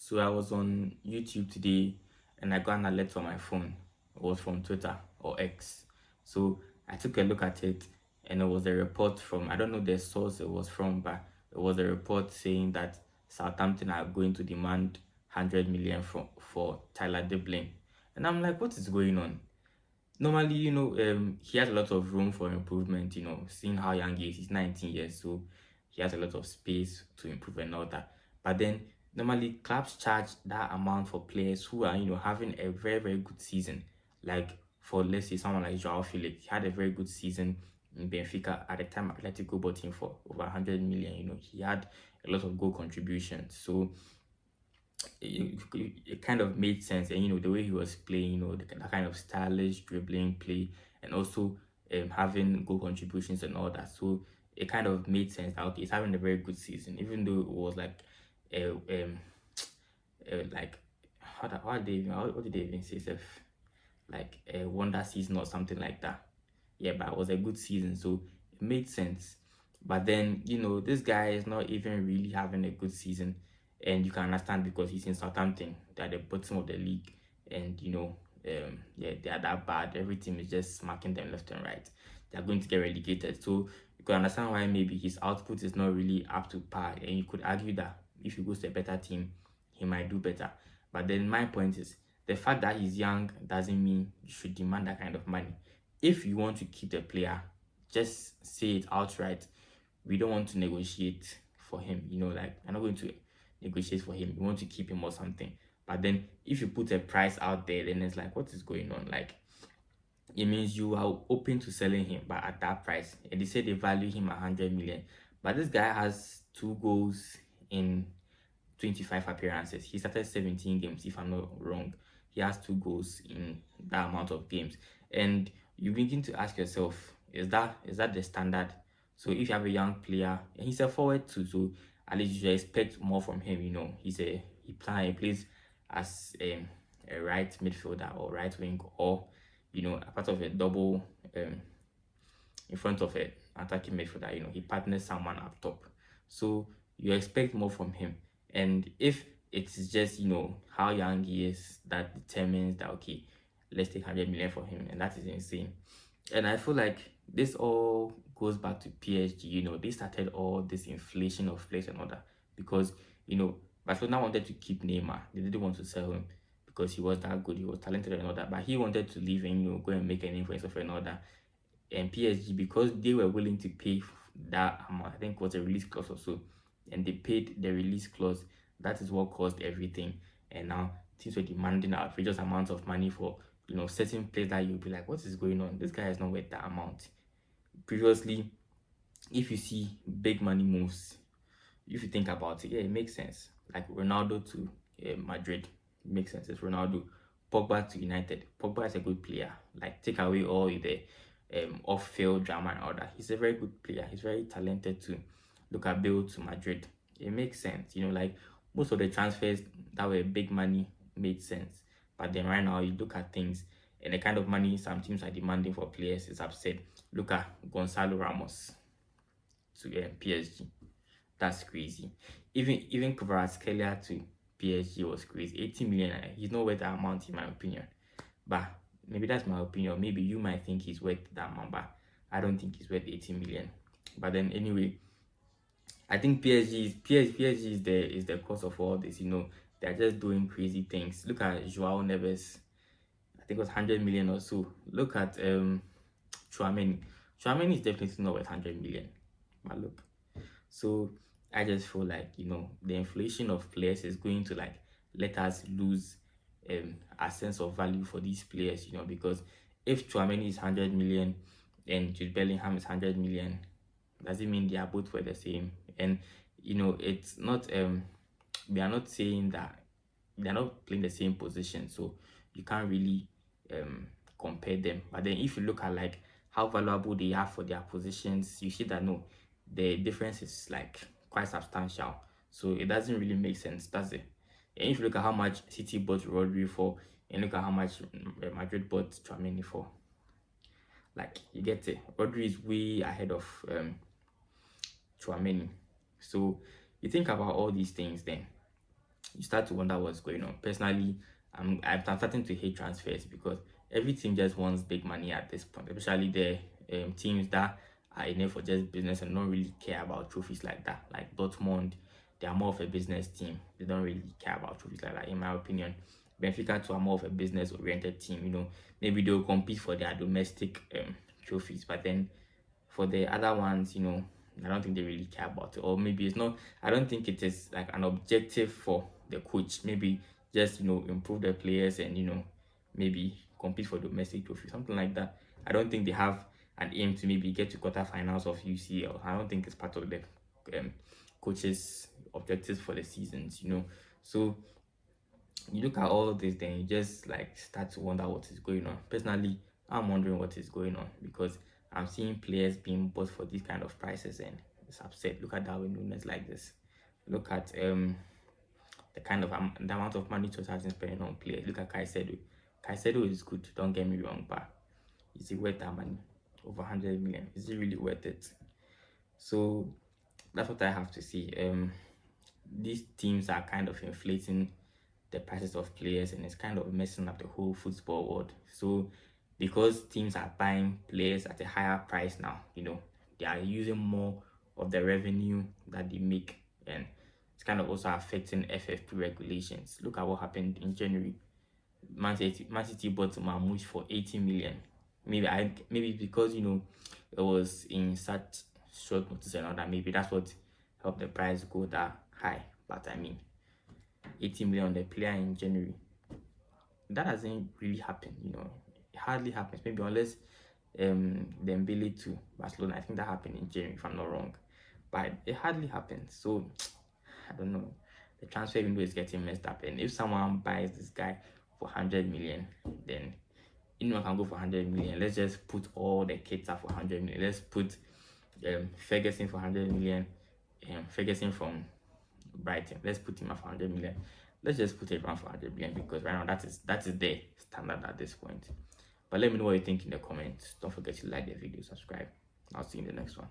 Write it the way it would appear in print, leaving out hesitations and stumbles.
So I was on YouTube today and I got an alert on my phone. It was from Twitter or X. So I took a look at it and it was a report from, I don't know the source it was from, but it was a report saying that Southampton are going to demand 100 million for Tyler Dibling. And I'm like, what is going on? Normally, he has a lot of room for improvement, seeing how young he is. He's 19 years, so he has a lot of space to improve and all that. But then, normally, clubs charge that amount for players who are, having a very, very good season. Like, for let's say someone like Joao Felix, he had a very good season in Benfica at the time. Atletico bought him for over 100 million. He had a lot of goal contributions. So, it kind of made sense. And the way he was playing, the kind of stylish dribbling play, and also having goal contributions and all that. So it kind of made sense that okay, he's having a very good season, even though it was like like what did they even say, Seth? Like a wonder season or something like that. Yeah, but it was a good season, so it made sense. But then, this guy is not even really having a good season, and you can understand because he's in Southampton, they're at the bottom of the league, and yeah, they are that bad. Every team is just smacking them left and right. They're going to get relegated, so you can understand why maybe his output is not really up to par, and you could argue that if he goes to a better team, he might do better. But then my point is the fact that he's young doesn't mean you should demand that kind of money. If you want to keep the player, just say it outright. We don't want to negotiate for him. Like I'm not going to negotiate for him. We want to keep him or something. But then if you put a price out there, then it's like, what is going on? Like it means you are open to selling him, but at that price. And they say they value him 100 million. But this guy has 2 goals in 25 appearances. He started 17 games, if I'm not wrong. He has 2 goals in that amount of games. And you begin to ask yourself, is that the standard? So if you have a young player, and he's a forward too, so at least you should expect more from him. He plays as a right midfielder or right wing, or a part of a double in front of a attacking midfielder. He partners someone up top. So you expect more from him. And if it is just, how young he is that determines that okay, let's take 100 million for him, and that is insane. And I feel like this all goes back to PSG. They started all this inflation of players and all that because Barcelona wanted to keep Neymar. They didn't want to sell him because he was that good, he was talented and all that. But he wanted to leave and go and make an influence of another. And PSG, because they were willing to pay that amount, I think it was a release clause or so, and they paid the release clause. That is what caused everything. And now teams were demanding outrageous amounts of money for certain players that you'll be like, what is going on? This guy is not worth that amount. Previously, if you see big money moves, if you think about it, yeah, it makes sense. Like Ronaldo to Madrid, it makes sense. It's Ronaldo. Pogba to United. Pogba is a good player. Like take away all the off-field drama and all that. He's a very good player. He's very talented too. Look at Bale to Madrid. It makes sense. Like most of the transfers that were big money made sense. But then right now you look at things and the kind of money some teams are demanding for players is absurd. Look at Gonzalo Ramos to PSG. That's crazy. Even Kvaratskhelia to PSG was crazy. 80 million. He's not worth that amount in my opinion. But maybe that's my opinion. Maybe you might think he's worth that amount, but I don't think he's worth 80 million. But then anyway, I think PSG is the cause of all this. They're just doing crazy things. Look at Joao Neves. I think it was 100 million or so. Look at Chouameni. Chouameni is definitely not worth 100 million. But look, so I just feel like the inflation of players is going to like let us lose a sense of value for these players. Because if Chouameni is 100 million and Jude Bellingham is 100 million, does it mean they are both worth the same? And it's not we are not saying that they are not playing the same position, so you can't really compare them. But then if you look at like how valuable they are for their positions, you see that no, the difference is like quite substantial. So it doesn't really make sense, does it? And if you look at how much City bought Rodri for, and look at how much Madrid bought Chouameni for, like you get it. Rodri is way ahead of Chouameni. So you think about all these things, then you start to wonder what's going on. Personally, I'm starting to hate transfers because every team just wants big money at this point, especially the teams that are in it for just business and don't really care about trophies like that. Like Dortmund, they are more of a business team. They don't really care about trophies like that, in my opinion. Benfica too are more of a business-oriented team. Maybe they'll compete for their domestic trophies, but then for the other ones, I don't think they really care about it. Or maybe it's not, I don't think it is like an objective for the coach. Maybe just, improve the players and, maybe compete for domestic trophy, something like that. I don't think they have an aim to maybe get to quarterfinals of UCL. I don't think it's part of the coach's objectives for the seasons. So you look at all of this, then you just like start to wonder what is going on. Personally, I'm wondering what is going on because I'm seeing players being bought for these kind of prices and it's upset. Look at Darwin Nunes like this. Look at the kind of the amount of money Total has been spending on players. Look at Caicedo. Caicedo is good, don't get me wrong, but is it worth that money? Over 100 million. Is it really worth it? So that's what I have to see. These teams are kind of inflating the prices of players and it's kind of messing up the whole football world. So because teams are buying players at a higher price now, they are using more of the revenue that they make and it's kind of also affecting FFP regulations. Look at what happened in January. Man City bought Marmoush for 80 million. Maybe because it was in such short notice and all that, maybe that's what helped the price go that high. But 80 million on the player in January. That doesn't really happen, It hardly happens. Maybe unless Dembele to Barcelona. I think that happened in January, if I'm not wrong. But it hardly happens. So I don't know. The transfer window is getting messed up. And if someone buys this guy for 100 million, then anyone can go for 100 million. Let's just put all the kids up for 100 million. Let's put Ferguson for 100 million. Ferguson from Brighton. Let's put him up for 100 million. Let's just put everyone for 100 million because right now that is the standard at this point. But let me know what you think in the comments. Don't forget to like the video, subscribe. I'll see you in the next one.